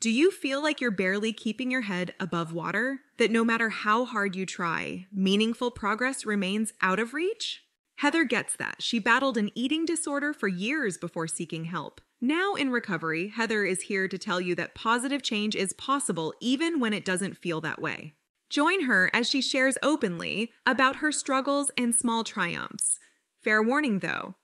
Do you feel like you're barely keeping your head above water? That no matter how hard you try, meaningful progress remains out of reach? Heather gets that. She battled an eating disorder for years before seeking help. Now in recovery, Heather is here to tell you that positive change is possible even when it doesn't feel that way. Join her as she shares openly about her struggles and small triumphs. Fair warning though,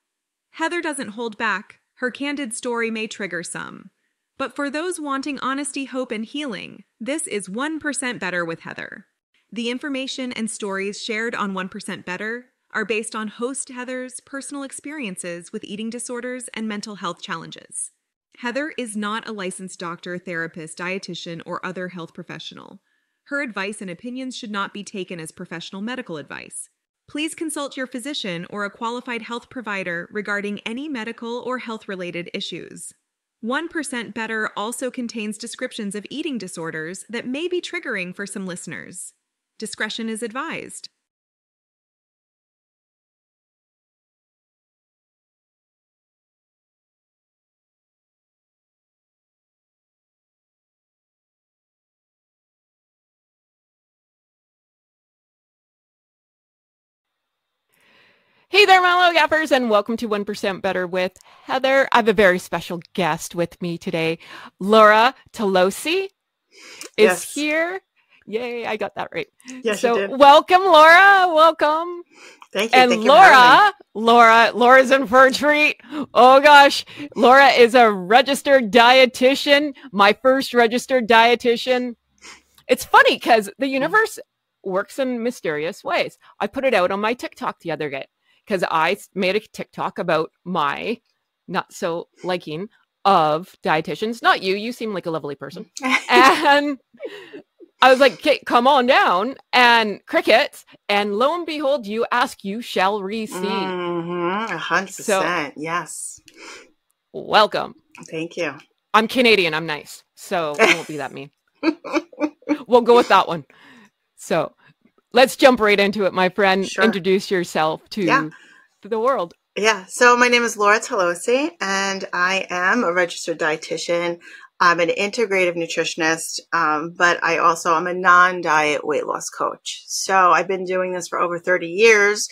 Heather doesn't hold back. Her candid story may trigger some. But for those wanting honesty, hope, and healing, this is 1% Better with Heather. The information and stories shared on 1% Better are based on host Heather's personal experiences with eating disorders and mental health challenges. Heather is not a licensed doctor, therapist, dietitian, or other health professional. Her advice and opinions should not be taken as professional medical advice. Please consult your physician or a qualified health provider regarding any medical or health-related issues. 1% Better also contains descriptions of eating disorders that may be triggering for some listeners. Discretion is advised. Hey there, Mellow Gappers, and welcome to 1% Better with Heather. I have a very special guest with me today. Laura Talosi is here. Yay, I got that right. Yes, you did. Welcome, Laura. Welcome. Thank you. And Thank you Laura's in for a treat. Oh gosh, Laura is a registered dietitian, my first registered dietitian. It's funny because the universe works in mysterious ways. I put it out on my TikTok the other day, because I made a TikTok about my not so liking of dietitians. Not you. You seem like a lovely person. And I was like, okay, come on down. And crickets. And lo and behold, you ask, you shall receive. 100%. So, yes. Welcome. Thank you. I'm Canadian. I'm nice. So it won't be that mean. We'll go with that one. So let's jump right into it, my friend. Sure. Introduce yourself to the world. Yeah. So my name is Laura Talosi, and I am a registered dietitian. I'm an integrative nutritionist, but I also am a non-diet weight loss coach. So I've been doing this for over 30 years,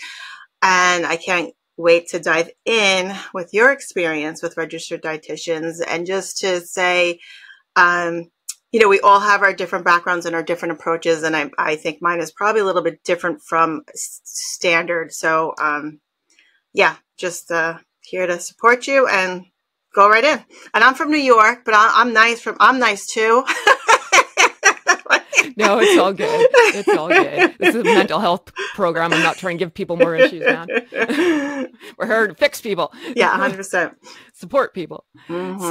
and I can't wait to dive in with your experience with registered dietitians, and just to say, you know, we all have our different backgrounds and our different approaches, and I think mine is probably a little bit different from standard. So, yeah, just here to support you and go right in. And I'm from New York, but I'm nice too. No, it's all good. It's all good. This is a mental health program. I'm not trying to give people more issues, man. We're here to fix people. Yeah, 100%. Support people. Mm-hmm.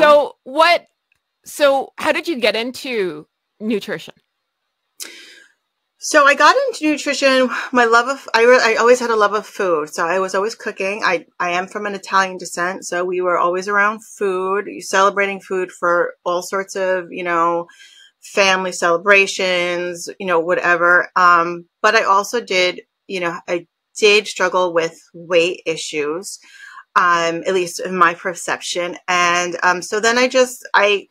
So how did you get into nutrition? So I got into nutrition. I always had a love of food. So I was always cooking. I am from an Italian descent. So we were always around food, celebrating food for all sorts of, you know, family celebrations, you know, whatever. But I also did struggle with weight issues, at least in my perception. And so then I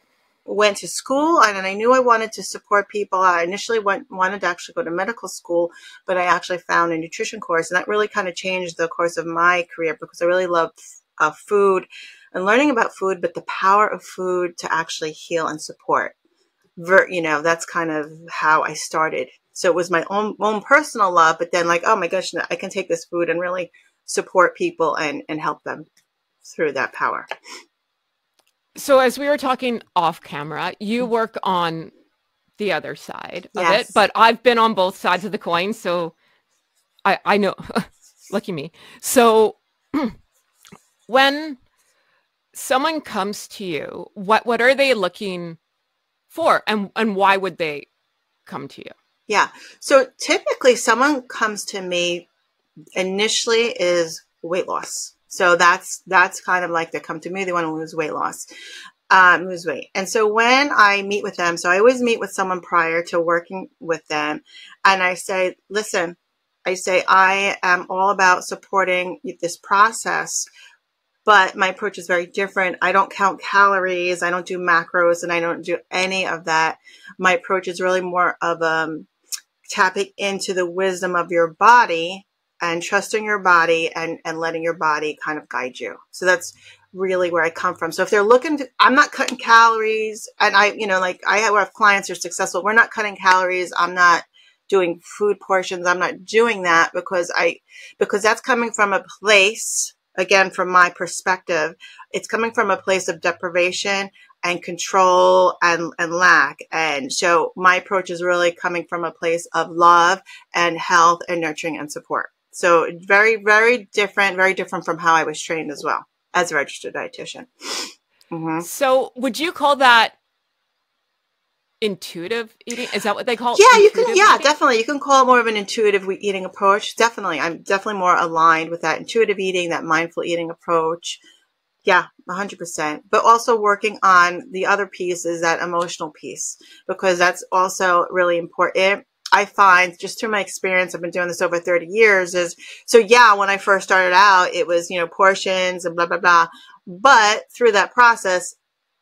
went to school, and I knew I wanted to support people. I initially wanted to actually go to medical school, but I actually found a nutrition course, and that really kind of changed the course of my career, because I really love food and learning about food, but the power of food to actually heal and support. You know, that's kind of how I started. So it was my own personal love, but then like, oh my gosh, I can take this food and really support people and help them through that power. So as we were talking off camera, you work on the other side of it, but I've been on both sides of the coin. So I know, lucky me. So when someone comes to you, what are they looking for, and why would they come to you? Yeah. So typically someone comes to me initially is weight loss. So that's kind of like they come to me, they want to lose weight lose weight. And so when I meet with them, so I always meet with someone prior to working with them, and I say, listen, I am all about supporting this process, but my approach is very different. I don't count calories. I don't do macros, and I don't do any of that. My approach is really more of tapping into the wisdom of your body and trusting your body and letting your body kind of guide you. So that's really where I come from. So if they're looking to, I'm not cutting calories, and I have clients who are successful. We're not cutting calories. I'm not doing food portions. I'm not doing that because that's coming from a place, again, from my perspective, it's coming from a place of deprivation and control and lack. And so my approach is really coming from a place of love and health and nurturing and support. So very, very different from how I was trained as well as a registered dietitian. Mm-hmm. So would you call that intuitive eating? Is that what they call it? Yeah, you can. Yeah, eating? Definitely. You can call it more of an intuitive eating approach. Definitely. I'm definitely more aligned with that intuitive eating, that mindful eating approach. Yeah, 100%. But also working on the other piece is that emotional piece, because that's also really important. I find, just through my experience, I've been doing this over 30 years, when I first started out, it was, portions and blah, blah, blah. But through that process,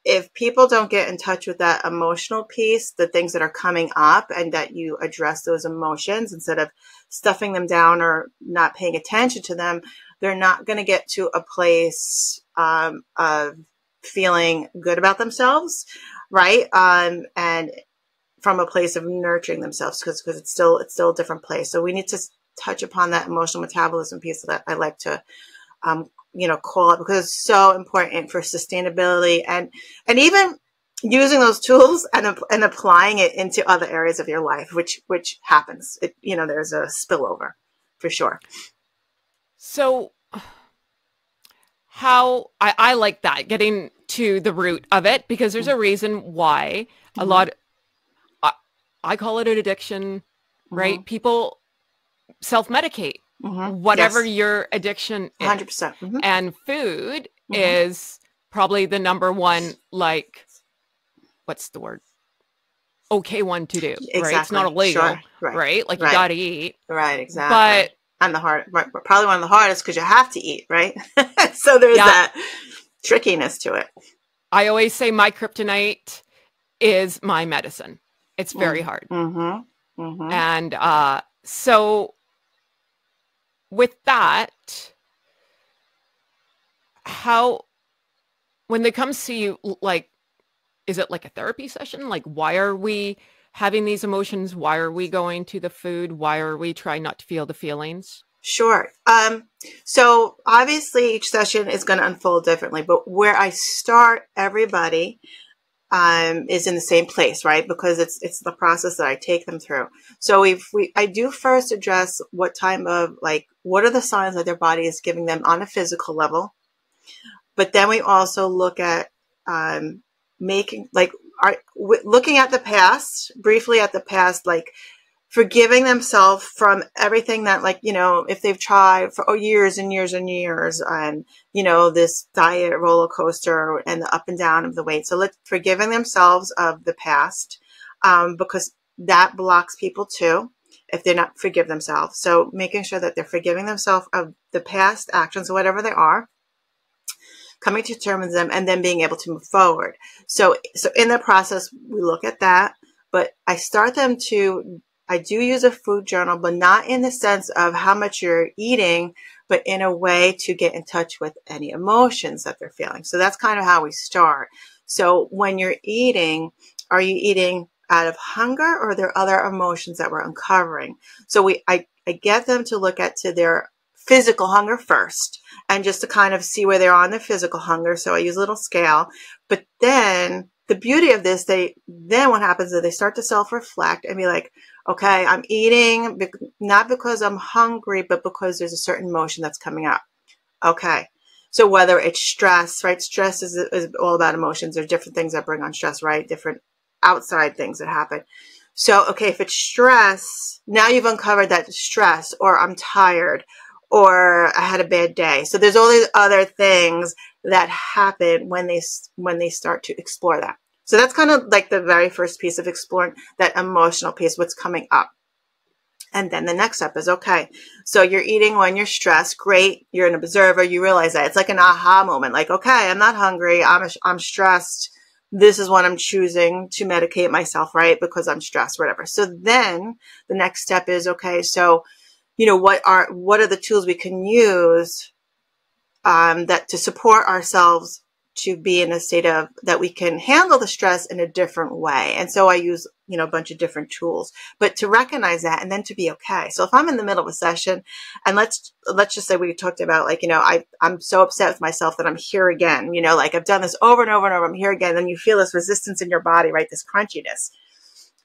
if people don't get in touch with that emotional piece, the things that are coming up, and that you address those emotions instead of stuffing them down or not paying attention to them, they're not going to get to a place of feeling good about themselves, right? And from a place of nurturing themselves, because it's still a different place. So we need to touch upon that emotional metabolism piece that I like to call it, because it's so important for sustainability and even using those tools and applying it into other areas of your life, which happens. There's a spillover for sure. So how I like that, getting to the root of it, because there's a reason why a lot, I call it an addiction, right? People self-medicate. Whatever your addiction is. 100%. Mm-hmm. And food is probably the number one, what's the word? Okay one to do, Exactly. right? It's not illegal, sure. right? You got to eat. Right, exactly. But and probably one of the hardest, because you have to eat, right? So there's that trickiness to it. I always say my kryptonite is my medicine. It's very hard. And so with that, when they come see you, is it like a therapy session? Why are we having these emotions? Why are we going to the food? Why are we trying not to feel the feelings? Sure. So obviously each session is going to unfold differently, but where I start everybody is in the same place, right? Because it's the process that I take them through. So I do first address what are the signs that their body is giving them on a physical level, but then we also look at looking at the past, briefly at the past, forgiving themselves from everything that, if they've tried for years and years and years, and, this diet roller coaster and the up and down of the weight. So forgiving themselves of the past, because that blocks people too, if they're not forgive themselves. So making sure that they're forgiving themselves of the past actions, whatever they are, coming to terms with them, and then being able to move forward. So in the process, we look at that, but I do use a food journal, but not in the sense of how much you're eating, but in a way to get in touch with any emotions that they're feeling. So that's kind of how we start. So when you're eating, are you eating out of hunger, or are there other emotions that we're uncovering? So I get them to look to their physical hunger first, and just to kind of see where they are on their physical hunger. So I use a little scale, but then the beauty of this, then what happens is they start to self-reflect and be like, okay, I'm eating not because I'm hungry, but because there's a certain emotion that's coming up. Okay. So whether it's stress, right? Stress is all about emotions. There's different things that bring on stress, right? Different outside things that happen. So, okay, if it's stress, now you've uncovered that stress, or I'm tired, or I had a bad day. So there's all these other things that happen when they start to explore that. So that's kind of like the very first piece of exploring that emotional piece, what's coming up. And then the next step is, okay, so you're eating when you're stressed. Great. You're an observer. You realize that. It's like an aha moment. Like, okay, I'm not hungry. I'm stressed. This is when I'm choosing to medicate myself, right? Because I'm stressed, whatever. So then the next step is, okay, so, what are the tools we can use, that to support ourselves to be in a state of that we can handle the stress in a different way. And so I use, a bunch of different tools, but to recognize that and then to be okay. So if I'm in the middle of a session and let's just say we talked about like, I'm so upset with myself that I'm here again, like I've done this over and over and over. I'm here again. Then you feel this resistance in your body, right? This crunchiness.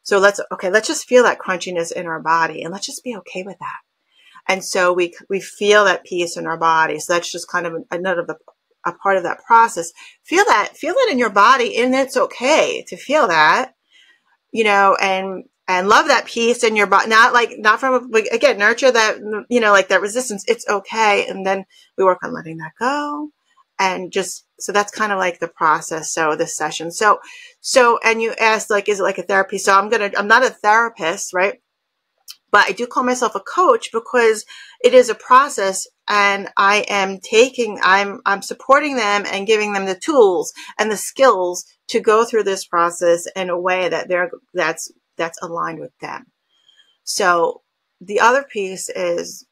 So let's just feel that crunchiness in our body and let's just be okay with that. And so we feel that peace in our body. So that's just kind of a part of that process. Feel that in your body, and it's okay to feel that, and love that peace in your body. Not from again, nurture that, like that resistance. It's okay. And then we work on letting that go. And so that's kind of like the process. So this session. So, and you asked, like, is it like a therapy? So I'm not a therapist, right? But I do call myself a coach because it is a process, and I'm supporting them and giving them the tools and the skills to go through this process in a way that's aligned with them. So the other piece is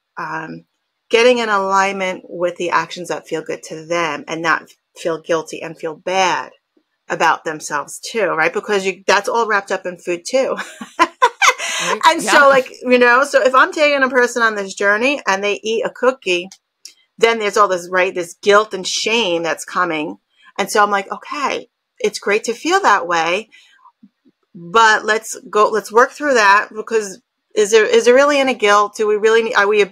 getting in alignment with the actions that feel good to them and not feel guilty and feel bad about themselves too, right? Because that's all wrapped up in food too. Right? And so so if I'm taking a person on this journey and they eat a cookie, then there's all this, right? This guilt and shame that's coming. And so I'm like, okay, it's great to feel that way, but let's work through that, because is there really any guilt? Do we really are we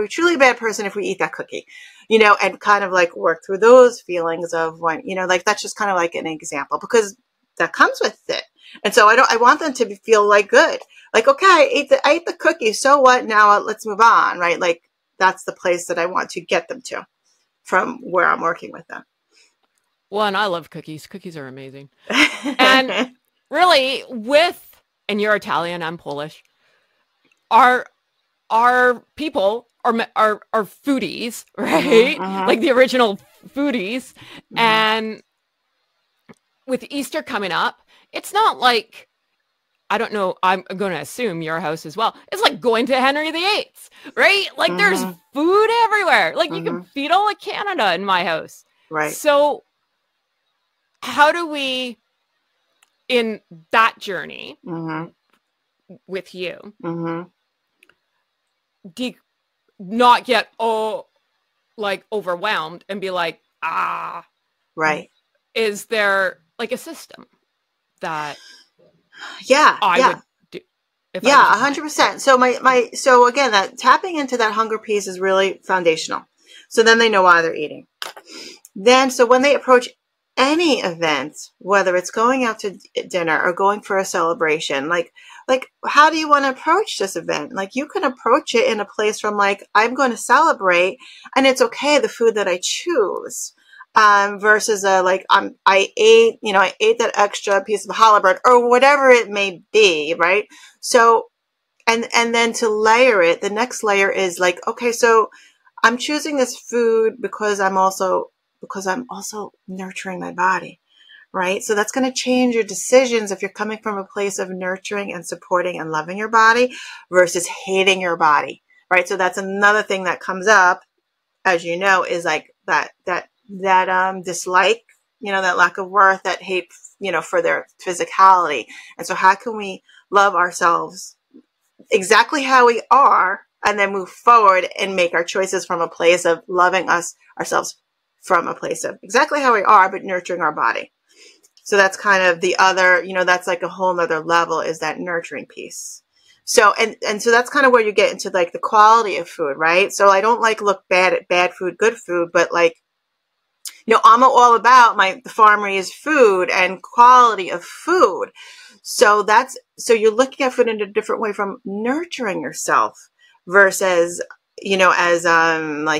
truly a bad person if we eat that cookie? And kind of like work through those feelings of when, like that's just kind of like an example, because that comes with it. And so I want them to feel like good. Like, okay, I ate the cookie. So what? Now let's move on, right? Like that's the place that I want to get them to from where I'm working with them. Well, and I love cookies. Cookies are amazing. And really and you're Italian, I'm Polish. Our people are foodies, right? Mm-hmm. Like the original foodies. Mm-hmm. And with Easter coming up, it's not like, I don't know, I'm going to assume your house as well. It's like going to Henry VIII, right? Like there's food everywhere. Like you can feed all of Canada in my house. Right. So how do we, in that journey with you, not get overwhelmed and be like, right. Is there like a system that I would do? 100%. So so again, that tapping into that hunger piece is really foundational. So then they know why they're eating. Then, so when they approach any event, whether it's going out to dinner or going for a celebration, like how do you want to approach this event? Like you can approach it in a place from like, I'm going to celebrate and it's okay, the food that I choose. Versus I ate that extra piece of challah bread or whatever it may be, right? So, and then to layer it, the next layer is like, okay, so I'm choosing this food because I'm also nurturing my body, right? So that's going to change your decisions if you're coming from a place of nurturing and supporting and loving your body versus hating your body, right? So that's another thing that comes up, as you know, is like that dislike, that lack of worth, that hate, for their physicality. And so how can we love ourselves exactly how we are and then move forward and make our choices from a place of loving ourselves from a place of exactly how we are, but nurturing our body. So that's kind of the other, that's like a whole nother level, is that nurturing piece. So, and so that's kind of where you get into like the quality of food, right? So I don't look bad at bad food, good food, but I'm all about the farm raised food and quality of food. So you're looking at food in a different way from nurturing yourself versus, as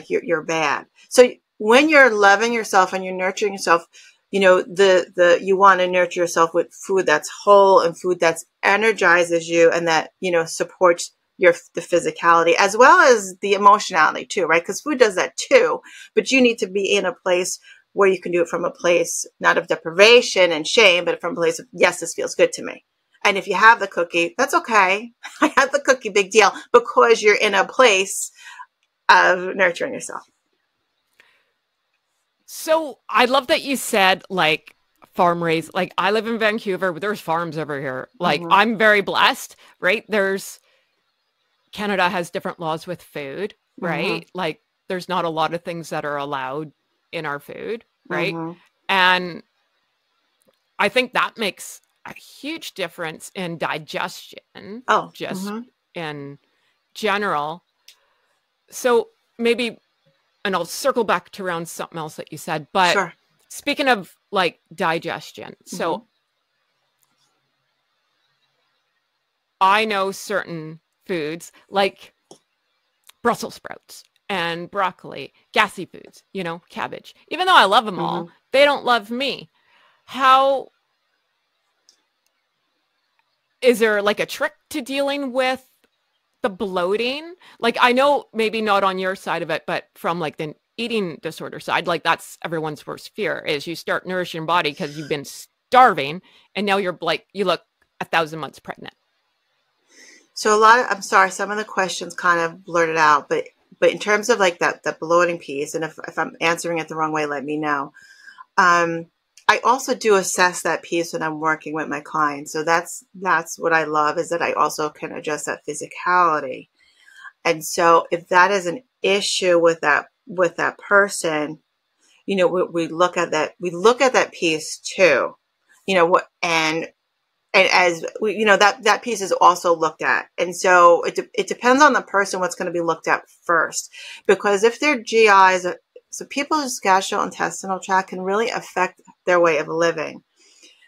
you're bad. So when you're loving yourself and you're nurturing yourself, you want to nurture yourself with food that's whole and food that energizes you and that, supports the physicality as well as the emotionality too, right? Because food does that too, but you need to be in a place where you can do it from a place not of deprivation and shame, but from a place of, yes, this feels good to me. And if you have the cookie, that's okay. I had the cookie, big deal, because you're in a place of nurturing yourself. So I love that you said like farm raised. Like I live in Vancouver, but there's farms over here. Like I'm very blessed, right? Canada has different laws with food, right? Like there's not a lot of things that are allowed in our food, right? And I think that makes a huge difference in digestion, just in general. So maybe, and I'll circle back to around something else that you said, but speaking of like digestion, so I know certain foods like Brussels sprouts and broccoli, gassy foods, you know, cabbage, even though I love them all, they don't love me. How is there like a trick to dealing with the bloating? Like I know maybe not on your side of it, but from like the eating disorder side, like that's everyone's worst fear is you start nourishing your body because you've been starving and now you're like, you look 1,000 months pregnant. So I'm sorry, some of the questions kind of blurted out, but in terms of like that bloating piece, and if I'm answering it the wrong way, let me know. I also do assess that piece when I'm working with my clients. So that's what I love, is that I also can adjust that physicality. And so if that is an issue with that person, you know, we look at that piece too, you know, and as we, you know, that piece is also looked at. And so it depends on the person what's going to be looked at first, because if their GIs, so people's gastrointestinal tract can really affect their way of living.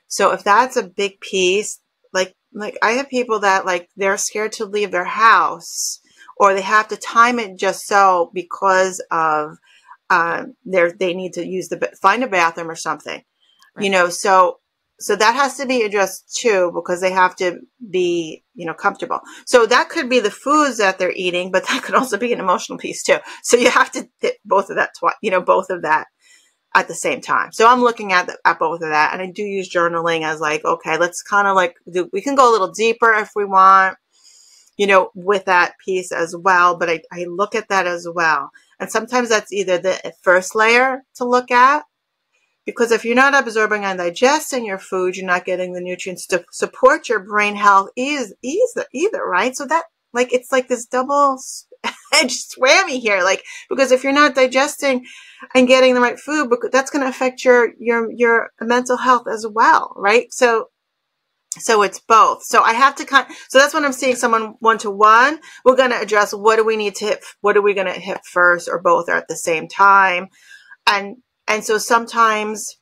So if that's a big piece, like I have people that like they're scared to leave their house, or they have to time it just so because of they need to find a bathroom or something, right. You know, so that has to be addressed too, because they have to be, you know, comfortable. So that could be the foods that they're eating, but that could also be an emotional piece too. So you have to hit both of that, both of that at the same time. So I'm looking at both of that, and I do use journaling as like, okay, let's kind of like we can go a little deeper if we want, you know, with that piece as well. But I look at that as well, and sometimes that's either the first layer to look at. Because if you're not absorbing and digesting your food, you're not getting the nutrients to support your brain health either, right? So that, like, it's like this double-edged whammy here. Like, because if you're not digesting and getting the right food, that's going to affect your mental health as well, right? So it's both. So I have to so that's when I'm seeing someone one-to-one, we're going to address what are we going to hit first, or both are at the same time. And so sometimes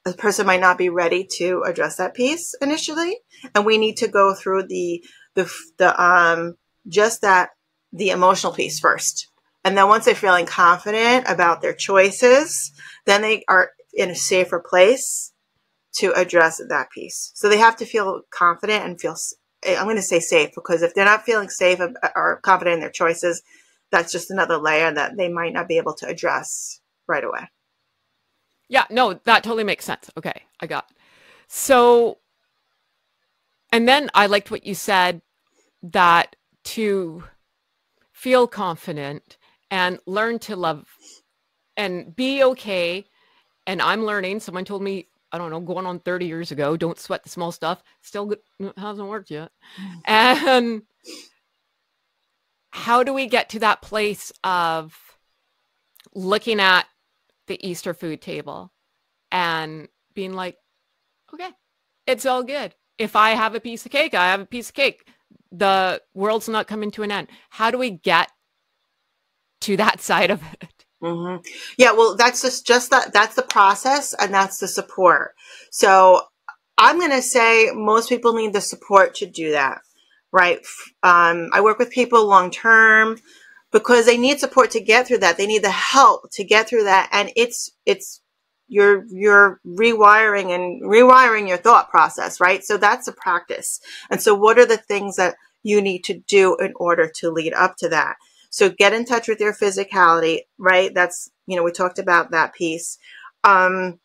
a person might not be ready to address that piece initially, and we need to go through the emotional piece first. And then once they're feeling confident about their choices, then they are in a safer place to address that piece. So they have to feel confident and feel, I'm going to say safe, because if they're not feeling safe or confident in their choices, that's just another layer that they might not be able to address right away. Yeah, no, that totally makes sense. Okay, I got it. So, and then I liked what you said, that to feel confident and learn to love and be okay. And I'm learning, someone told me, I don't know, going on 30 years ago, don't sweat the small stuff. Still hasn't worked yet. And how do we get to that place of looking at the Easter food table and being like, okay, it's all good. If I have a piece of cake, I have a piece of cake. The world's not coming to an end. How do we get to that side of it? Mm-hmm. Yeah, well, that's just that. That's the process, and that's the support. So I'm going to say most people need the support to do that, right? I work with people long term, because they need support to get through that. They need the help to get through that. And you're rewiring your thought process, right? So that's a practice. And so what are the things that you need to do in order to lead up to that. So get in touch with your physicality, right? That's, we talked about that piece. Get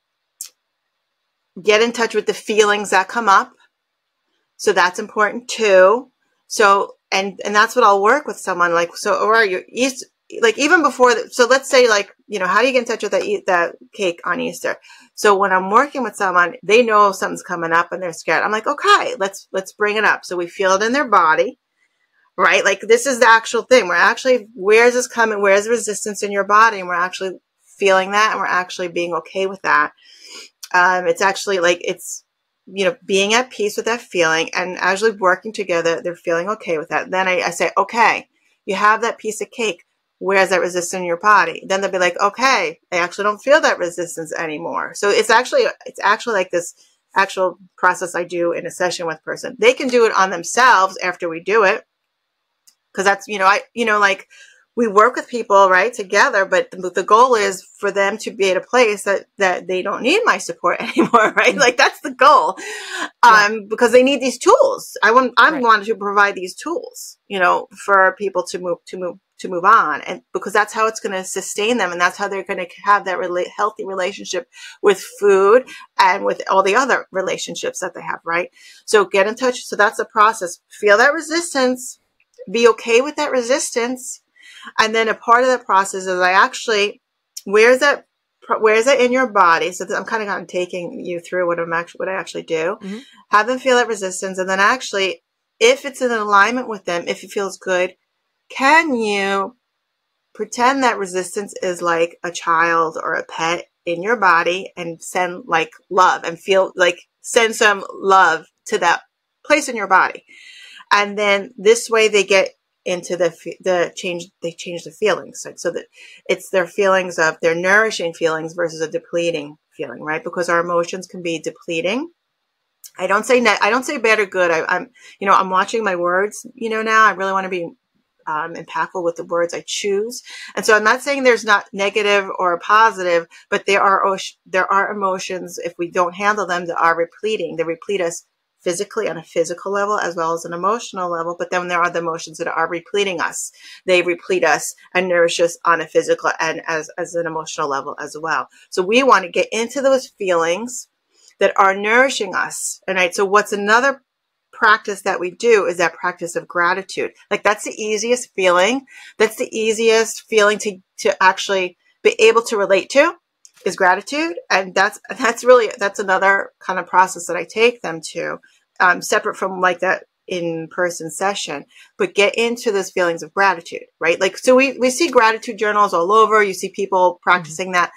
in touch with the feelings that come up. So that's important too. So, and that's what I'll work with someone like, so, or you like even before, so let's say like, how do you get in touch with that cake on Easter? So when I'm working with someone, they know something's coming up and they're scared. I'm like, okay, let's bring it up. So we feel it in their body, right? Like this is the actual thing. We're actually, where's this coming? Where's the resistance in your body? And we're actually feeling that, and we're actually being okay with that. It's actually like, it's, being at peace with that feeling and actually working together, they're feeling okay with that. Then I say, okay, you have that piece of cake. Where's that resistance in your body? Then they'll be like, okay, I actually don't feel that resistance anymore. So it's actually like this actual process I do in a session with a person. They can do it on themselves after we do it. Cause that's, like we work with people, right, together, but the goal is for them to be at a place that they don't need my support anymore, right? Like that's the goal. Because they need these tools. I wanted to provide these tools, for people to move on, and because that's how it's going to sustain them, and that's how they're going to have that healthy relationship with food and with all the other relationships that they have, right? So get in touch. So that's a process. Feel that resistance. Be okay with that resistance. And then a part of that process is where is that in your body? So I'm kind of taking you through what I actually do. Mm-hmm. Have them feel that resistance. And then actually, if it's in alignment with them, if it feels good, can you pretend that resistance is like a child or a pet in your body and send like love and send some love to that place in your body. And then this way they get into they change the feelings. So that it's their feelings of their nourishing feelings versus a depleting feeling, right? Because our emotions can be depleting. I don't say bad or good. I'm watching my words, now I really want to be impactful with the words I choose. And so I'm not saying there's not negative or positive, but there are emotions, if we don't handle them, that are repleting. They replete us physically on a physical level as well as an emotional level. But then there are the emotions that are repleting us. They replete us and nourish us on a physical and as an emotional level as well. So we want to get into those feelings that are nourishing us. All right. So what's another practice that we do is that practice of gratitude. Like that's the easiest feeling. That's the easiest feeling to actually be able to relate to is gratitude. And that's another kind of process that I take them to, separate from like that in-person session, but get into those feelings of gratitude, right? Like, so we see gratitude journals all over. You see people practicing that.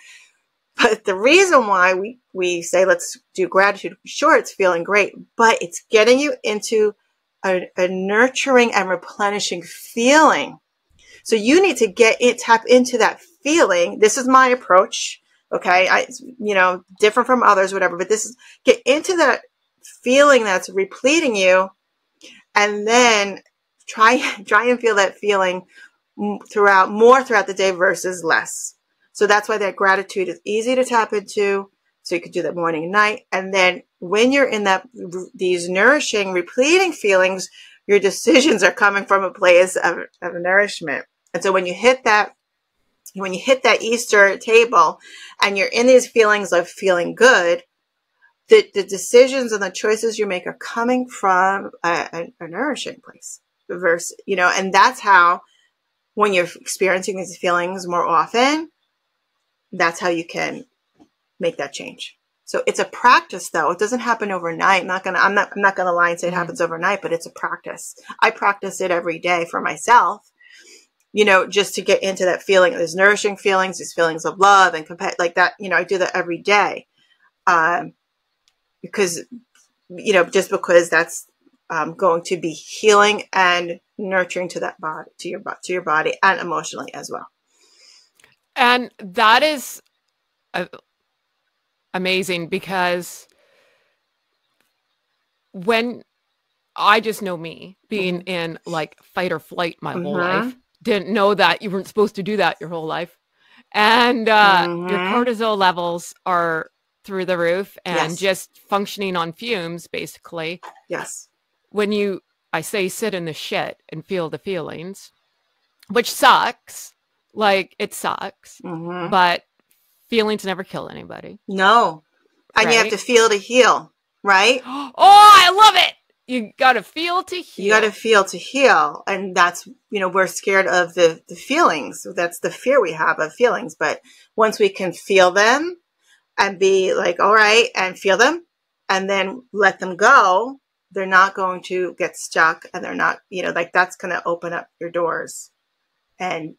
But the reason why we say, let's do gratitude, sure, it's feeling great, but it's getting you into a nurturing and replenishing feeling. So you need to tap into that feeling. This is my approach. Okay. Different from others, whatever, but get into that feeling that's repleting you, and then try and feel that feeling throughout the day versus less. So that's why that gratitude is easy to tap into. So you could do that morning and night. And then when you're in these nourishing, repleting feelings, your decisions are coming from a place of nourishment. And so when you hit that Easter table and you're in these feelings of feeling good, the decisions and the choices you make are coming from a nourishing place. And that's how, when you're experiencing these feelings more often, that's how you can make that change. So it's a practice, though. It doesn't happen overnight. I'm not gonna lie and say it happens overnight, but it's a practice. I practice it every day for myself, just to get into that feeling, these nourishing feelings, these feelings of love and like that. I do that every day, because that's going to be healing and nurturing to that body, to your body, and emotionally as well. And that is amazing, because when I just know me being in like fight or flight my whole life, didn't know that you weren't supposed to do that your whole life. And your cortisol levels are through the roof and just functioning on fumes, basically. Yes. When you I say sit in the shit and feel the feelings, which sucks. Like, it sucks. Mm-hmm. But feelings never kill anybody. No. And you have to feel to heal, right? Oh, I love it. You got to feel to heal. You got to feel to heal. And that's, we're scared of the feelings. That's the fear we have of feelings. But once we can feel them and be like, all right, and feel them and then let them go, they're not going to get stuck, and they're not, that's going to open up your doors and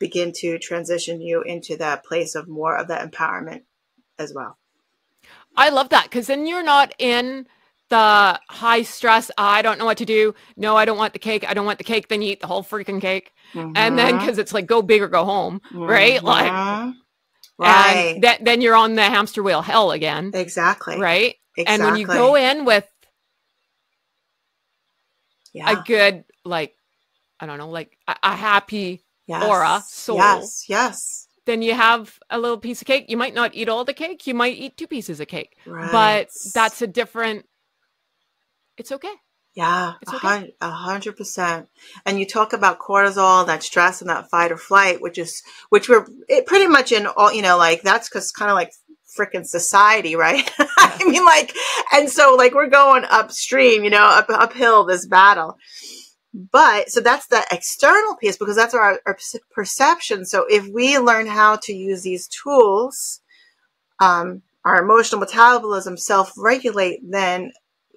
begin to transition you into that place of more of that empowerment as well. I love that, because then you're not in the high stress. I don't know what to do. No, I don't want the cake. I don't want the cake. Then you eat the whole freaking cake. Mm-hmm. And then, because it's like, go big or go home, right? Mm-hmm. Like, right. And then you're on the hamster wheel hell again. Exactly. Right. Exactly. And when you go in with a good, like, I don't know, like a happy aura, soul. Yes. Then you have a little piece of cake. You might not eat all the cake. You might eat 2 pieces of cake. Right. But that's a different, it's okay. Yeah, 100%. And you talk about cortisol, that stress and that fight or flight, which we're pretty much in all, like that's because kind of like freaking society, right? I mean, like, and so like we're going upstream, uphill this battle. But so that's the external piece, because that's our perception. So if we learn how to use these tools, our emotional metabolism self-regulate, then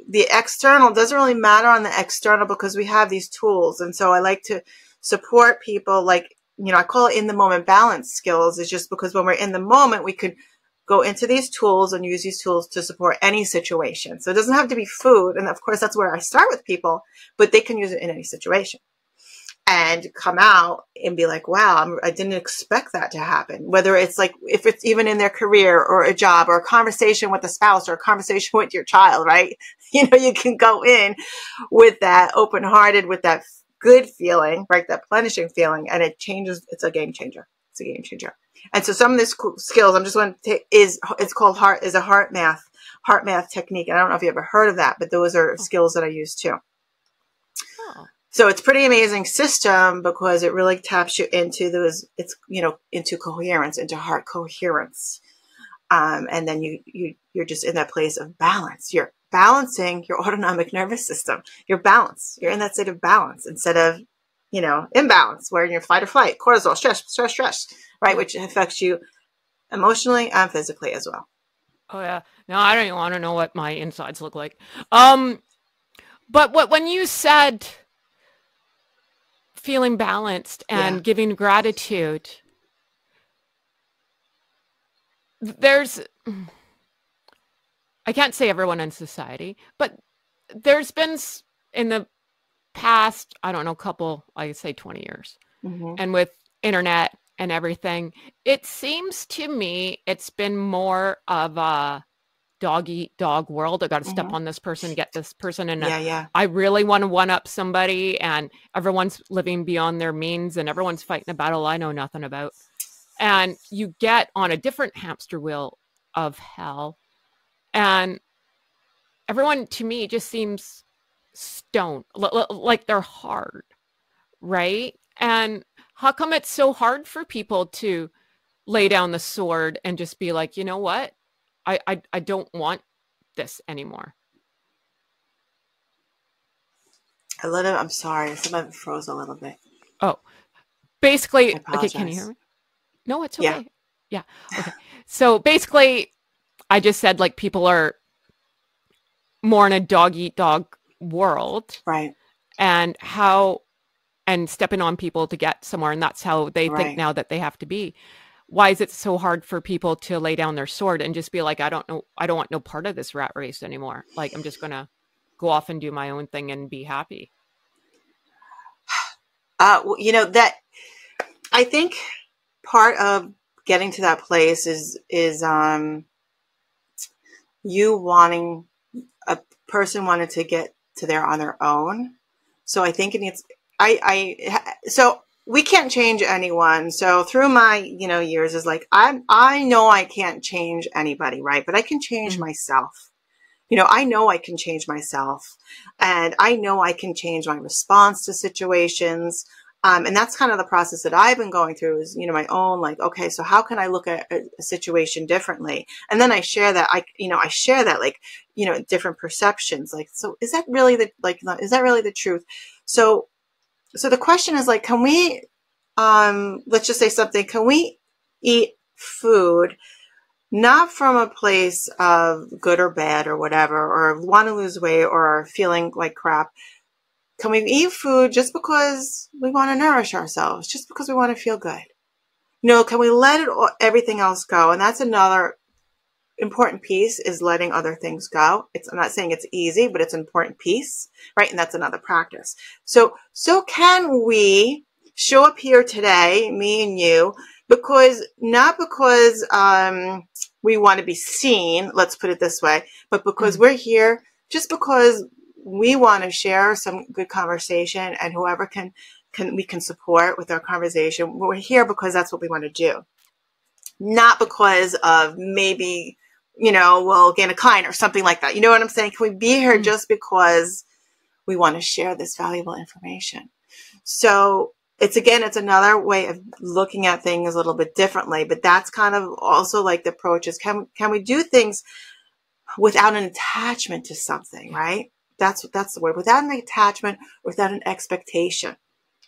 the external doesn't really matter on the external, because we have these tools. And so I like to support people, like, I call it in the moment balance skills, is just because when we're in the moment, we could go into these tools and use these tools to support any situation. So it doesn't have to be food. And of course, that's where I start with people, but they can use it in any situation and come out and be like, wow, I didn't expect that to happen. Whether it's like, if it's even in their career or a job or a conversation with a spouse or a conversation with your child, right? You can go in with that open-hearted, with that good feeling, right? That plenishing feeling, and it changes. It's a game changer. It's a game changer. And so some of these skills I'm just going to take it's called heart math technique. And I don't know if you ever heard of that, but those are skills that I use too. Oh. So it's pretty amazing system, because it really taps you into those, into coherence, into heart coherence. And then you're just in that place of balance. You're balancing your autonomic nervous system. You're balanced. You're in that state of balance instead of, imbalance, where you're fight or flight, cortisol, stress, right? Which affects you emotionally and physically as well. Oh yeah. No, I don't even want to know what my insides look like. But when you said feeling balanced and giving gratitude, I can't say everyone in society, but there's been in the past, I don't know, I say 20 years. Mm-hmm. And with internet and everything, it seems to me it's been more of a dog eat dog world. I got to step on this person, get this person. And I really want to one up somebody, and everyone's living beyond their means, and everyone's fighting a battle I know nothing about. And you get on a different hamster wheel of hell. And everyone, to me, just seems stone, like they're hard, right? And how come it's so hard for people to lay down the sword and just be like, you know what? I don't want this anymore. I'm sorry. Some of it froze a little bit. Oh, basically, okay, can you hear me? No, it's okay. Yeah. Okay. So basically, I just said, like, people are more in a dog eat dog world. Right. And stepping on people to get somewhere. And that's how they think now that they have to be. Why is it so hard for people to lay down their sword and just be like, I don't want no part of this rat race anymore. Like, I'm just going to go off and do my own thing and be happy. That I think part of getting to that place is you wanting, a person wanted to get to there on their own. So I think it needs, so we can't change anyone. So through my, years is like, I know I can't change anybody, right? But I can change myself. I know I can change myself, and I know I can change my response to situations. And that's kind of the process that I've been going through is, my own, like, okay, so how can I look at a situation differently? And then I share that, like, different perceptions. Like, so is that really the truth? So the question is like, can we, let's just say something, can we eat food not from a place of good or bad or whatever, or want to lose weight or feeling like crap? Can we eat food just because we want to nourish ourselves, just because we want to feel good? Can we let everything else go? And that's another important piece, is letting other things go. I'm not saying it's easy, but it's an important piece, right? And that's another practice. So can we show up here today, me and you, not because we want to be seen, let's put it this way, but because we're here, just because we want to share some good conversation, and whoever we can support with our conversation. We're here because that's what we want to do, not because of maybe, we'll gain a client or something like that. You know what I'm saying? Can we be here just because we want to share this valuable information? So it's another way of looking at things a little bit differently, but that's kind of also like the approach is, can we do things without an attachment to something, right? That's the word, without an attachment, without an expectation,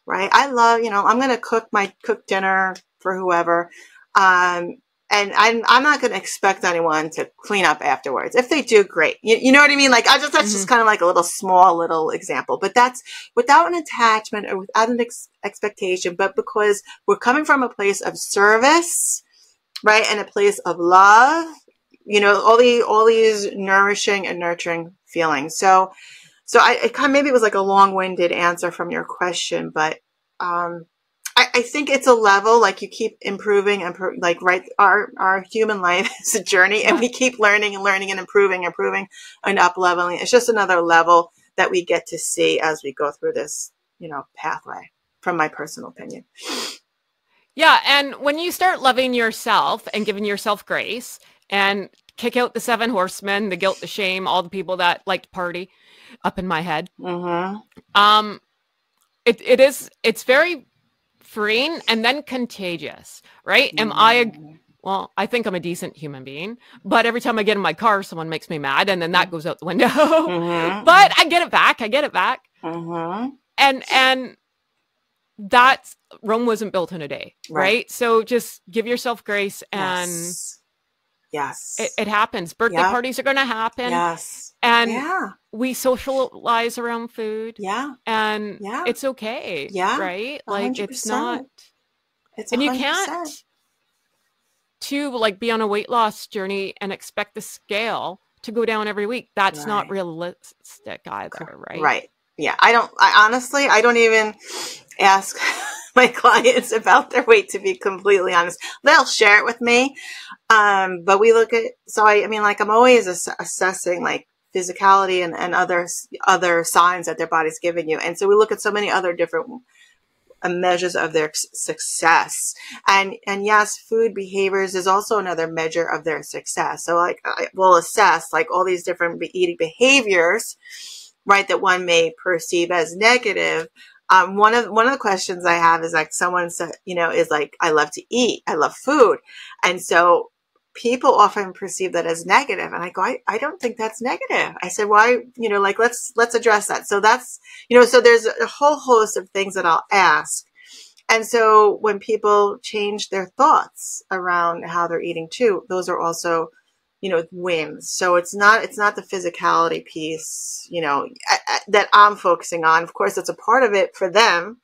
right? I love, I'm going to cook dinner for whoever. And I'm not going to expect anyone to clean up afterwards. If they do, great. You know what I mean? Like, that's just kind of like a small little example, but that's without an attachment or without an expectation, but because we're coming from a place of service, right? And a place of love, all these nourishing and nurturing feelings. So maybe it was like a long-winded answer from your question, but, I think it's a level, like you keep improving and right. Our human life is a journey, and we keep learning and improving and up leveling. It's just another level that we get to see as we go through this, pathway, from my personal opinion. Yeah. And when you start loving yourself and giving yourself grace and kick out the 7 horsemen, the guilt, the shame, all the people that like to party up in my head. Mm-hmm. It's very freeing and then contagious, right? Well, I think I'm a decent human being, but every time I get in my car, someone makes me mad, and then that goes out the window. Mm-hmm. But I get it back. Mm-hmm. And that's, Rome wasn't built in a day, right? So just give yourself grace, and yes, it happens. Birthday parties are going to happen. Yes. And we socialize around food. Yeah. And it's okay. Yeah. Right? Like 100%. It's not. It's 100%. And you can't be on a weight loss journey and expect the scale to go down every week. That's not realistic either, right? Right. Yeah. I honestly don't even ask my clients about their weight, to be completely honest. They'll share it with me. But we look at, I'm always assessing like physicality and other signs that their body's giving you. And so we look at so many other different measures of their success. And yes, food behaviors is also another measure of their success. So I will assess like all these different eating behaviors, right, that one may perceive as negative. One of the questions I have is like, someone said, is like, I love to eat, I love food. And so people often perceive that as negative. And I go, I don't think that's negative. I said, why, let's address that. So that's, so there's a whole host of things that I'll ask. And so when people change their thoughts around how they're eating too, those are also, wins. So it's not the physicality piece, that I'm focusing on. Of course, it's a part of it for them,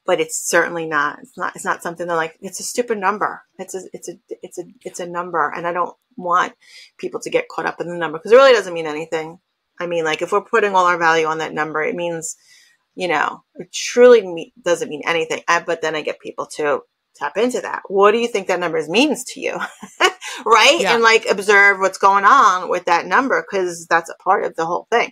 but it's certainly not. It's not something that like, it's a stupid number. It's a number, and I don't want people to get caught up in the number, because it really doesn't mean anything. I mean, like if we're putting all our value on that number, it means, it truly doesn't mean anything. But then I get people to tap into that. What do you think that number means to you? Right? Yeah. And like observe what's going on with that number, because that's a part of the whole thing,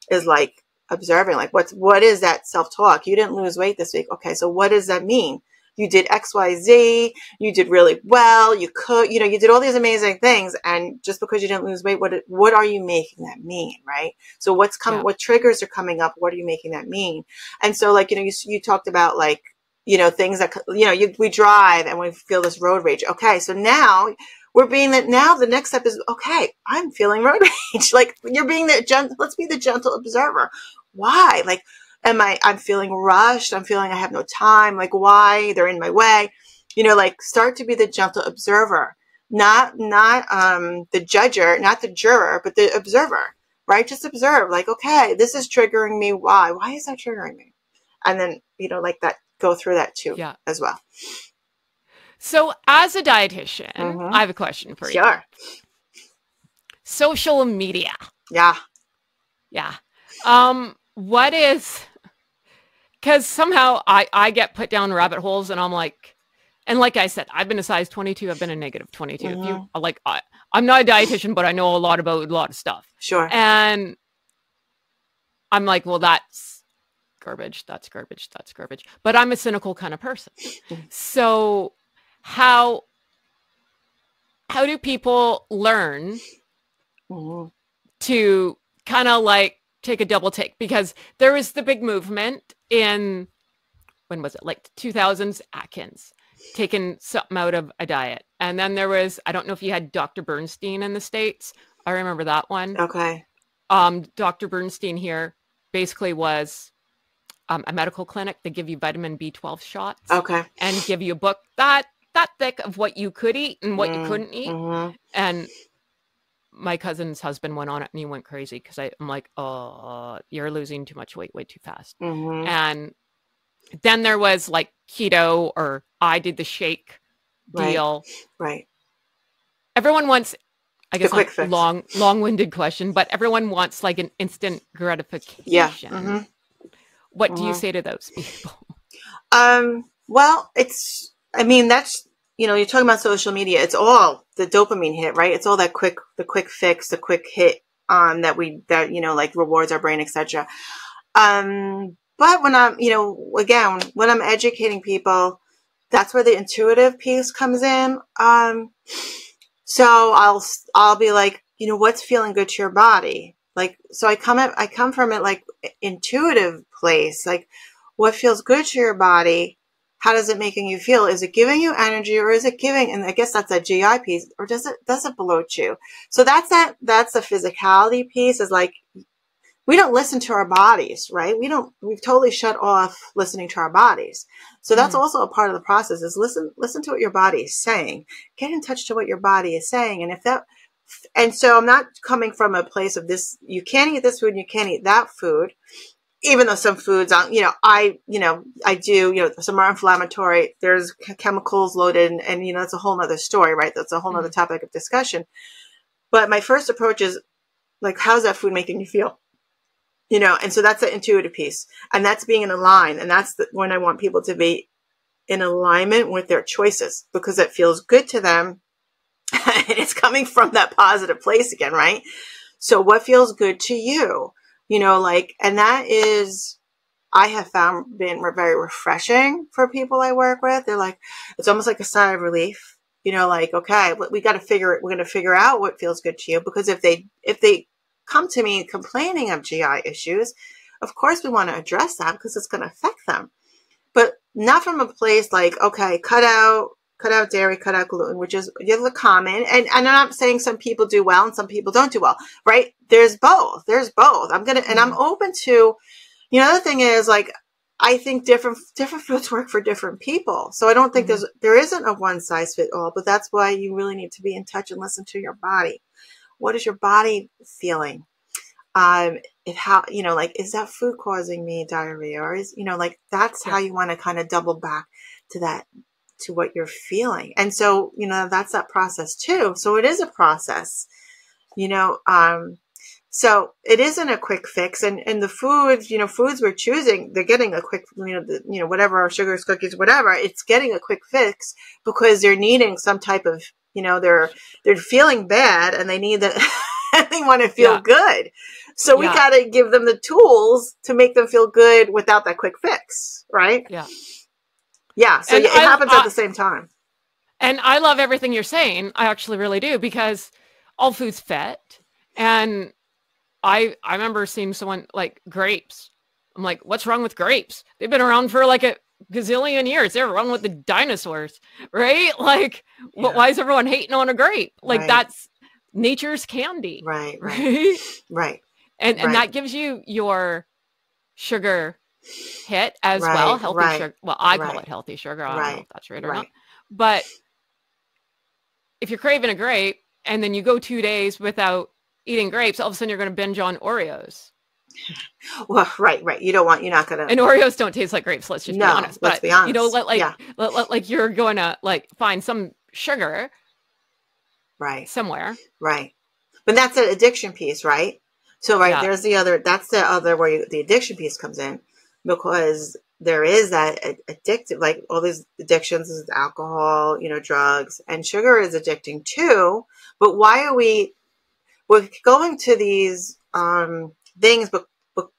is like observing, like what is that self-talk? You didn't lose weight this week. Okay, so what does that mean? you did XYZ, you did really well, you could, you know, you did all these amazing things. And just because you didn't lose weight, what are you making that mean? Right. So what's coming, what triggers are coming up? What are you making that mean? And so like, you know, you talked about like, you know, things that, you know, we drive and we feel this road rage. Okay. So now now the next step is, okay, I'm feeling road rage. Like you're being let's be the gentle observer. Why? Like, I'm feeling rushed. I'm feeling I have no time. Like why? They're in my way. You know, like start to be the gentle observer, not the judger, not the juror, but the observer, right? Just observe like, okay, this is triggering me. Why? Why is that triggering me? And then, you know, like that, go through that too as well. So as a dietitian, I have a question for you. Sure. Social media. Yeah. Yeah. What is, because somehow I get put down rabbit holes and I'm like, and like I said, I've been a size 22. I've been a negative 22. If you like, I'm not a dietitian, but I know a lot about a lot of stuff. Sure. And I'm like, well, that's garbage. That's garbage. That's garbage. But I'm a cynical kind of person. So how do people learn to kind of like take a double take? Because there was the big movement in, when was it? Like 2000s, Atkins, taking something out of a diet. And then there was, I don't know if you had Dr. Bernstein in the States. I remember that one. Okay. Dr. Bernstein here basically was a medical clinic. They give you vitamin B12 shots. Okay. And give you a book that thick of what you could eat and what you couldn't eat. And my cousin's husband went on it and he went crazy because I'm like, oh, you're losing too much weight way too fast. And then there was like keto, or I did the shake deal. Right. Everyone wants, I guess, the quick fix. long-winded question, but everyone wants like an instant gratification. Yeah. What do you say to those people? Well, I mean, that's, you know, you're talking about social media. It's all the dopamine hit, right? It's all the quick fix, the quick hit, that, you know, like rewards our brain, etc. But when I'm, you know, again, when I'm educating people, that's where the intuitive piece comes in. So I'll be like, you know, what's feeling good to your body? Like, so I come from it like intuitive place, like what feels good to your body. How does it making you feel? Is it giving you energy, or is it giving, and I guess that's that GI piece, or does it bloat you? So that's the physicality piece, is like, we don't listen to our bodies, right? We've totally shut off listening to our bodies. So that's also a part of the process, is listen to what your body is saying. Get in touch to what your body is saying. And so I'm not coming from a place of this, you can't eat this food and you can't eat that food. Even though some foods, I do, you know, some are inflammatory, there's chemicals loaded, and you know, it's a whole nother story, right? That's a whole nother topic of discussion. But my first approach is like, how's that food making you feel? You know, and so that's the intuitive piece, and that's being in a line. And that's when I want people to be in alignment with their choices, because it feels good to them. And it's coming from that positive place again, right? So what feels good to you? You know, like, and that is, I have found been very refreshing for people I work with. They're like, it's almost like a sigh of relief, you know, like, okay, we're going to figure out what feels good to you. Because if they come to me complaining of GI issues, of course we want to address that, because it's going to affect them, but not from a place like, okay, cut out dairy, cut out gluten, which is the common. And I'm not saying some people do well and some people don't do well, right? There's both. And I'm open to, you know, the other thing is, like, I think different foods work for different people. So I don't think there isn't a one size fit all, but that's why you really need to be in touch and listen to your body. What is your body feeling? You know, like, is that food causing me diarrhea, or is, you know, like, that's how you want to kind of double back to that, to what you're feeling. And so, you know, that's that process too. So it is a process, you know, so it isn't a quick fix. And the foods, you know, foods we're choosing, they're getting a quick, you know, whatever, sugars, cookies, whatever, it's getting a quick fix because they're needing some type of, you know, they're feeling bad and they need that. They want to feel good. So we got to give them the tools to make them feel good without that quick fix. Right. Yeah. Yeah. So And it happens at the same time. And I love everything you're saying. I actually really do, because all food's fit. And I remember seeing someone like grapes. I'm like, what's wrong with grapes? They've been around for like a gazillion years. They're around with the dinosaurs, right? Like, why is everyone hating on a grape? Like, that's nature's candy. Right. Right. And that gives you your sugar hit as well. Healthy sugar. Well, I call it healthy sugar. I don't know if that's right or not. But if you're craving a grape and then you go 2 days without eating grapes, all of a sudden you're going to binge on Oreos. Well, right. You're not going to. And Oreos don't taste like grapes. Let's just be honest. Let's be honest. You know, like you're going to like find some sugar, somewhere, right. But that's an addiction piece, right? So there's the other. That's the other where the addiction piece comes in, because there is that addictive, like all these addictions is alcohol, drugs, and sugar is addicting too. But why are we're going to these things, but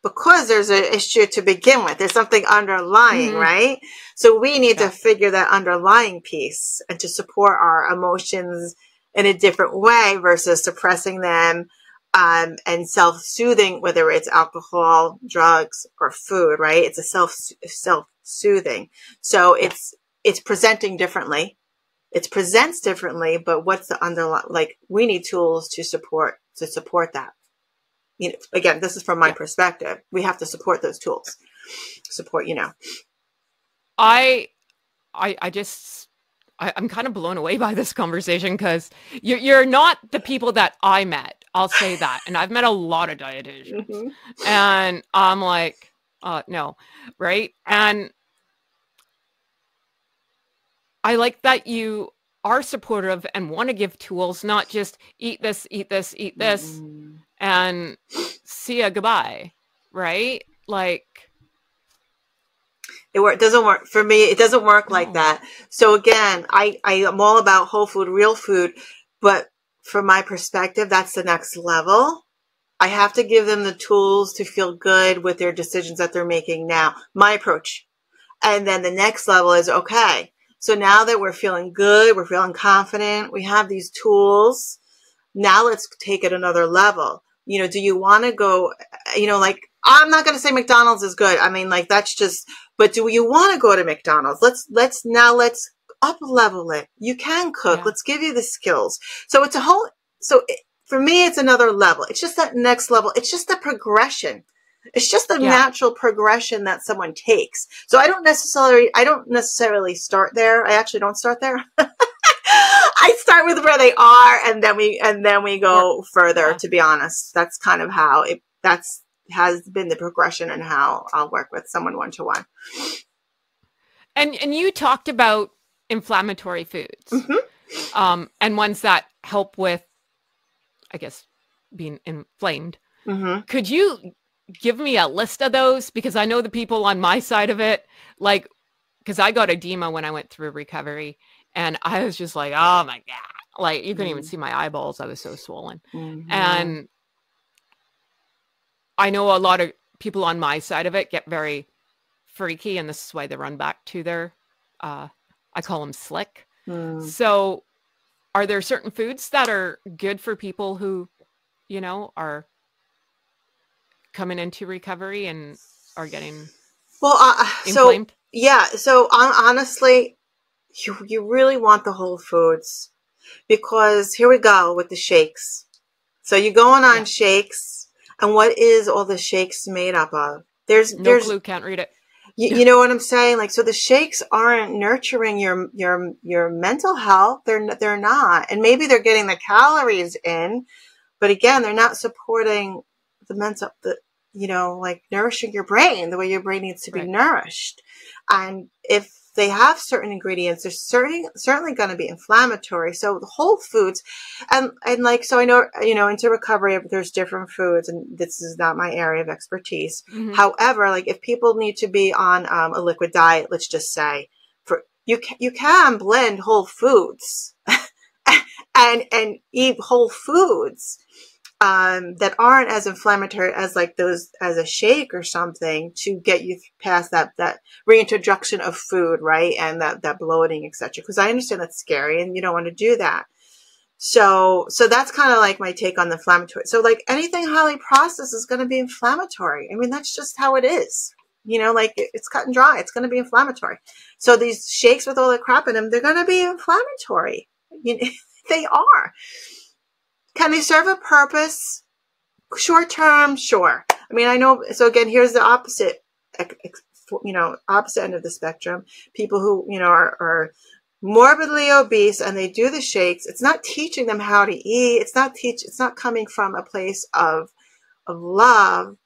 because there's an issue to begin with, there's something underlying, right? So we need to figure that underlying piece and to support our emotions in a different way versus suppressing them and self-soothing, whether it's alcohol, drugs, or food, right? It's a self-soothing. So it's presenting differently. It presents differently, but what's the underlying, like, we need tools to support that. Again, this is from my perspective. We have to support those tools. I'm kind of blown away by this conversation, because you're not the people that I met. I'll say that. And I've met a lot of dietitians. And I'm like, no, right? And I like that you are supportive and want to give tools, not just eat this, and see ya, goodbye, right? Like, it doesn't work for me. It doesn't work like that. So again, I am all about whole food, real food, but from my perspective, that's the next level. I have to give them the tools to feel good with their decisions that they're making now. My approach. And then the next level is, okay, so now that we're feeling good, we're feeling confident, we have these tools. Now let's take it another level. Do you want to go, like, I'm not going to say McDonald's is good. I mean, like, that's just, but do you want to go to McDonald's? Let's up level it. You can cook. Let's give you the skills. So it's for me, it's another level. It's just that next level. It's just the progression. It's just the natural progression that someone takes. So I don't necessarily start there. I actually don't start there. I start with where they are, and then we go further. To be honest, that's kind of how has been the progression and how I'll work with someone one-to-one. And you talked about inflammatory foods, and ones that help with, I guess, being inflamed. Could you give me a list of those? Because I know the people on my side of it, like, because I got edema when I went through recovery, and I was just like, oh my God, like, you couldn't even see my eyeballs. I was so swollen. And I know a lot of people on my side of it get very freaky, and this is why they run back to their, I call them slick. So are there certain foods that are good for people who, are coming into recovery and are getting inflamed? So honestly, you really want the whole foods, because here we go with the shakes. So you're going on shakes, and what is all the shakes made up of? There's clue, can't read it. You know what I'm saying? Like, so the shakes aren't nurturing your mental health. They're not. And maybe they're getting the calories in, but again, they're not supporting like nourishing your brain the way your brain needs to be nourished. And if they have certain ingredients, they're certainly going to be inflammatory. So the whole foods, and like, so I know, into recovery, there's different foods, and this is not my area of expertise. However, like, if people need to be on a liquid diet, let's just say, you can blend whole foods and eat whole foods that aren't as inflammatory as like those as a shake or something to get you past that reintroduction of food, right? And that bloating, etc. Because I understand that's scary and you don't want to do that. So that's kind of like my take on the inflammatory. So like anything highly processed is going to be inflammatory. I mean, that's just how it is. You know, like it's cut and dry. It's going to be inflammatory. So these shakes with all the crap in them, they're going to be inflammatory. You know, they are. Can they serve a purpose? Short term, sure. I mean, I know. So again, here's the opposite, opposite end of the spectrum. People who, are morbidly obese and they do the shakes. It's not teaching them how to eat. It's not coming from a place of love.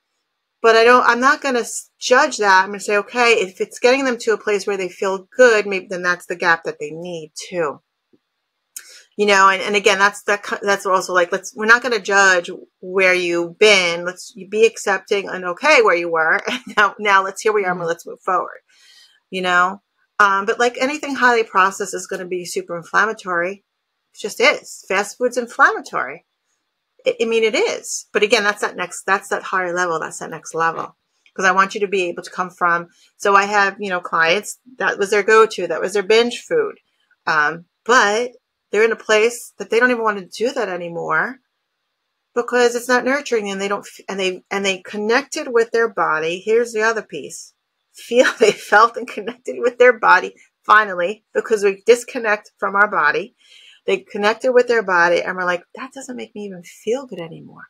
But I'm not going to judge that. I'm going to say, okay, if it's getting them to a place where they feel good, maybe then that's the gap that they need too. And again, that's also like, we're not going to judge where you've been. Let's be accepting and okay where you were. And now let's, here we are, and let's move forward, But like anything highly processed is going to be super inflammatory. It just is. Fast food's inflammatory. It is. But again, that's that higher level. That's that next level. Because I want you to be able to come from, so I have, clients, that was their go-to, that was their binge food. But they're in a place that they don't even want to do that anymore because it's not nurturing and they connected with their body. Here's the other piece. They felt and connected with their body finally, because we disconnect from our body. They connected with their body and we're like, that doesn't make me even feel good anymore.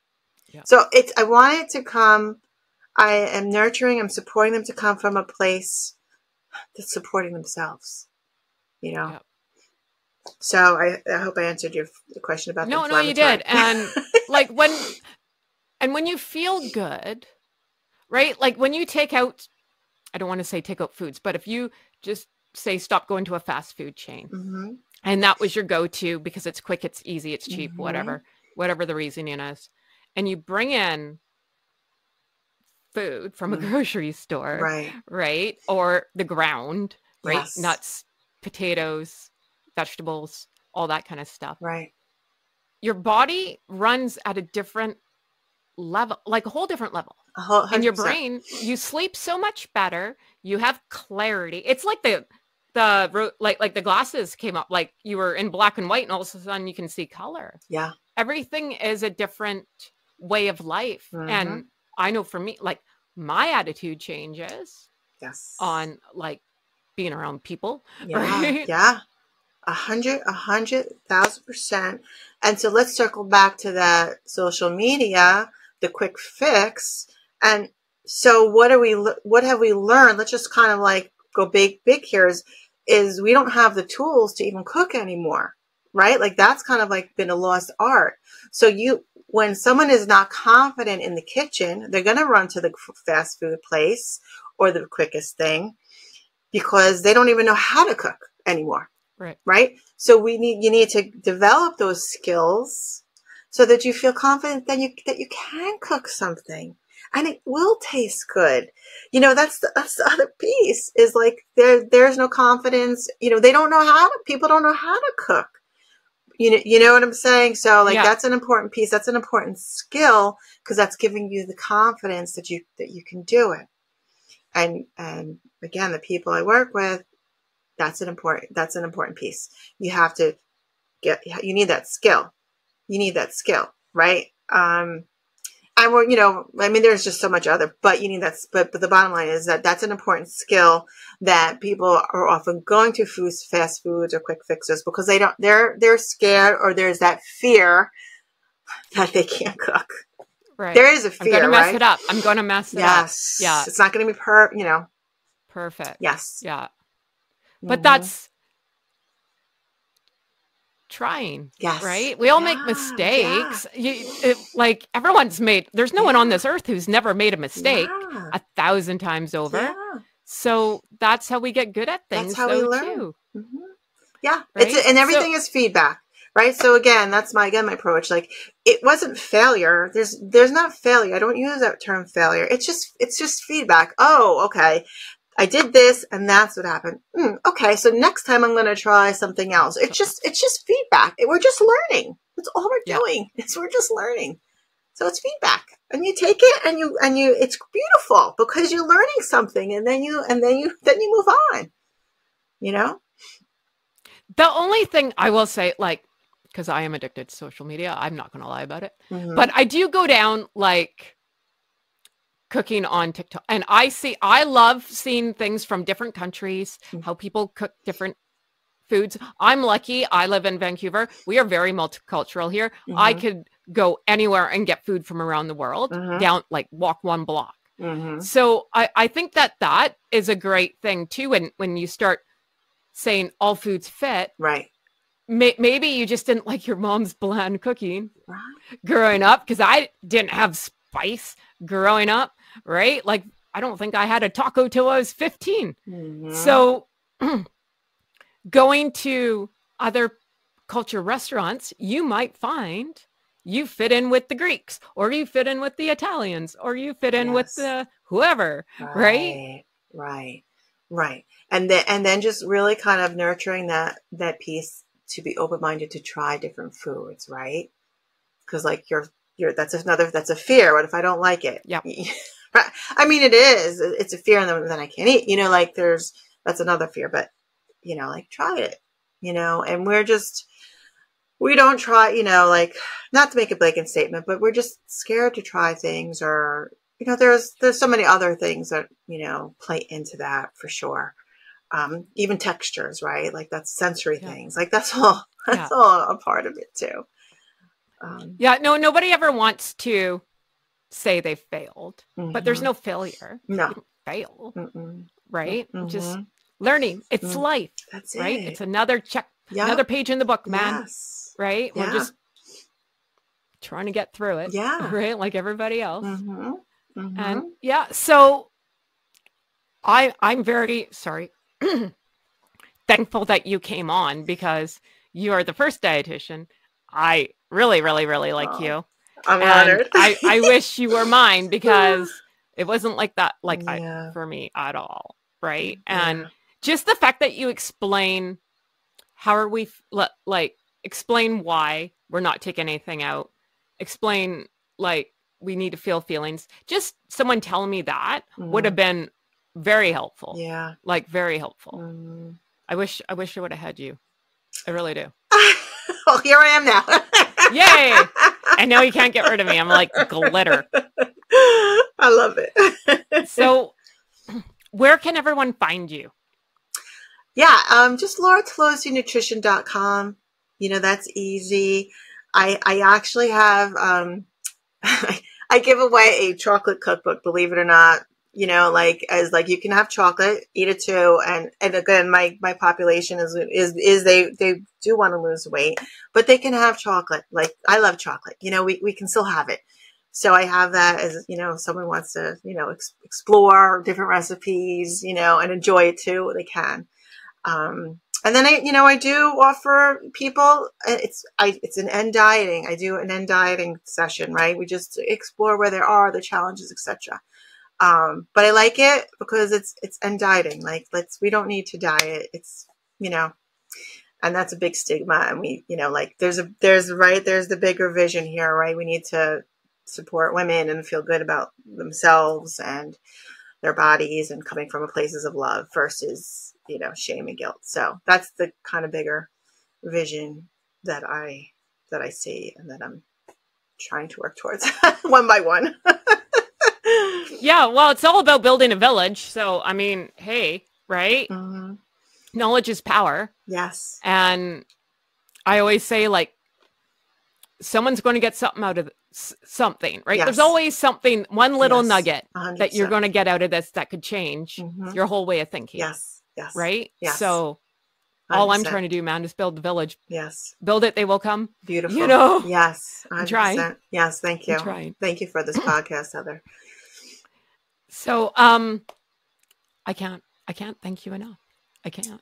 Yeah. So I want it to come. I am nurturing, I'm supporting them to come from a place that's supporting themselves, Yeah. So I hope I answered your question about the No, you did. And like when you feel good, right? Like when you take out, I don't want to say take out foods, but if you just say stop going to a fast food chain, and that was your go-to because it's quick, it's easy, it's cheap, whatever the reasoning is, and you bring in food from a grocery store, right? Or the ground, right? Yes. Nuts, potatoes, vegetables, all that kind of stuff. Right. Your body runs at a different level, like a whole different level. And your brain, you sleep so much better. You have clarity. It's like the glasses came up, like you were in black and white and all of a sudden you can see color. Yeah. Everything is a different way of life. And I know for me, like my attitude changes. Yes. On like being around people. Yeah. Right? Yeah. 100,000%. And so let's circle back to that social media, the quick fix. And so what have we learned? Let's just kind of like go big here is we don't have the tools to even cook anymore, right? Like that's kind of like been a lost art. So when someone is not confident in the kitchen, they're going to run to the fast food place or the quickest thing because they don't even know how to cook anymore. Right. So you need to develop those skills so that you feel confident that you can cook something and it will taste good. That's the other piece is like there's no confidence. People don't know how to cook. You know what I'm saying? So like that's an important piece. That's an important skill because that's giving you the confidence that you can do it. And again, the people I work with, that's an important piece. You need that skill. Right? And there's just so much other, but you need that. But the bottom line is that that's an important skill that people are often going to fast foods or quick fixes because they're scared or there's that fear that they can't cook. Right. There is a fear. I'm going to mess it up. I'm going to mess it up. Yes. Yeah. It's not going to be perfect. Yes. Yeah. But that's trying. Yes. Right? We all make mistakes. Yeah. Like everyone's there's no one on this earth who's never made a mistake 1,000 times over. Yeah. So that's how we get good at things. That's how we learn. Too. Yeah. Right? And everything is feedback. Right. So again, that's my approach. Like it wasn't failure. There's not failure. I don't use that term failure. It's just feedback. Oh, okay. I did this and that's what happened. Okay. So next time I'm going to try something else. It's just feedback. We're just learning. That's all we're doing. We're just learning. So it's feedback, and you take it, and it's beautiful because you're learning something, and then you move on, you know? The only thing I will say, like, because I am addicted to social media, I'm not going to lie about it, but I do go down like cooking on TikTok, and I love seeing things from different countries, how people cook different foods. I'm lucky. I live in Vancouver. We are very multicultural here. I could go anywhere and get food from around the world down, like walk one block. So I think that is a great thing too. When you start saying all foods fit, Right. Maybe you just didn't like your mom's bland cooking growing up, because I didn't have spice growing up, right? Like, I don't think I had a taco till I was 15. So going to other culture restaurants, you might find you fit in with the Greeks, or you fit in with the Italians, or you fit in with the whoever, right? Right. And then just really kind of nurturing that piece to be open-minded to try different foods, right? Because like that's a fear. What if I don't like it? Yeah. I mean, it's a fear, and then I can't eat, that's another fear, but like, try it, and we don't try, like, not to make a blanket statement, but we're just scared to try things, or, there's so many other things that, play into that for sure. Even textures, right? Like, that's sensory things. Like, that's all a part of it too. No, nobody ever wants to say they failed, but there's no failure. No. You didn't fail, right? Just learning. It's life. That's right? it. It's another another page in the book, man. Yes. Right? Yeah. We're just trying to get through it. Yeah. Right? Like everybody else. And so I'm very thankful that you came on, because you are the first dietitian. I really, really, really like you. I'm honored. I wish you were mine, because it wasn't like that, for me at all. Right. And just the fact that you explain how are we, explain why we're not taking anything out, explain, like, we need to feel feelings. Just someone telling me that would have been very helpful. Yeah. Like, very helpful. I wish I would have had you. I really do. Well, here I am now. Yay! I know you can't get rid of me. I'm like glitter. I love it. So, where can everyone find you? Yeah, just LauraTalosiNutrition.com. That's easy. I actually have, I give away a chocolate cookbook, believe it or not. As you can have chocolate, eat it too. And again, my population is they do want to lose weight, but they can have chocolate. Like, I love chocolate, we can still have it. So I have that as, if someone wants to, explore different recipes, and enjoy it too, they can. And then I do offer people, it's an end dieting. I do an end dieting session, right? We just explore where there are the challenges, etc. But I like it because it's end dieting. Like, we don't need to diet. It's, and that's a big stigma. And we, there's the bigger vision here, right? We need to support women and feel good about themselves and their bodies, and coming from places of love versus, shame and guilt. So that's the kind of bigger vision that I see, and that I'm trying to work towards one by one. Yeah, well, it's all about building a village. So, I mean, hey, right? Knowledge is power. Yes. And I always say, like, someone's going to get something out of something, right? Yes. There's always something, one little nugget 100%. that you're going to get out of this that could change your whole way of thinking. Yes. Right? Yes. So 100%. all I'm trying to do, man, is build the village. Yes. Build it, they will come. Beautiful. Yes. 100%. I'm trying. Yes. Thank you. I'm trying. Thank you for this podcast, Heather. So, I can't thank you enough. I can't.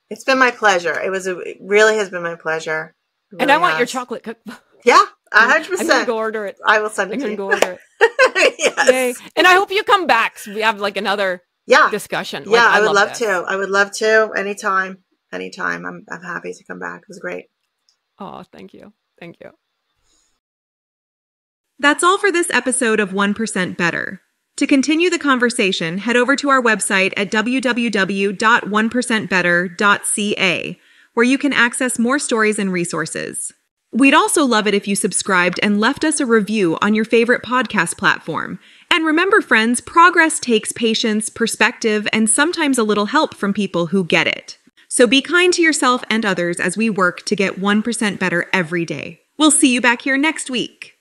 It's been my pleasure. It really has been my pleasure. Really, and I want your chocolate cookbook. Yeah, 100%. I'm going to go order it. I will send it to you. I'm going to go order it. Yes. Yay. And I hope you come back so we have like another discussion. Yeah, like, I would love to. I would love to. Anytime. I'm happy to come back. It was great. Oh, thank you. Thank you. That's all for this episode of 1% Better. To continue the conversation, head over to our website at www.1percentbetter.ca, where you can access more stories and resources. We'd also love it if you subscribed and left us a review on your favorite podcast platform. And remember, friends, progress takes patience, perspective, and sometimes a little help from people who get it. So be kind to yourself and others as we work to get 1% better every day. We'll see you back here next week.